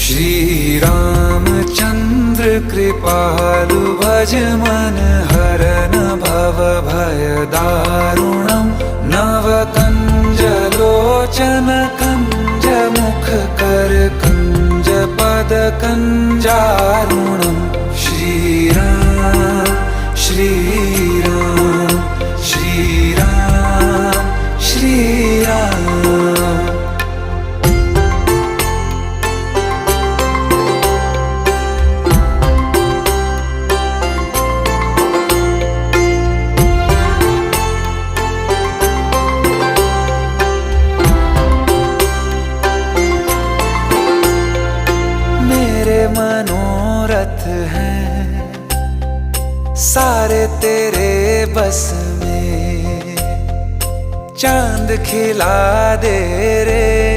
श्री रामचंद्र कृपालु भज मन हरन भव भय दारुणम नव कंज लोचन कंज मुख कर कंज पद कंजारुणम श्री राम श्री राम श्री राम श्री राम। मनोरथ हैं सारे तेरे बस में, चांद खिला दे रे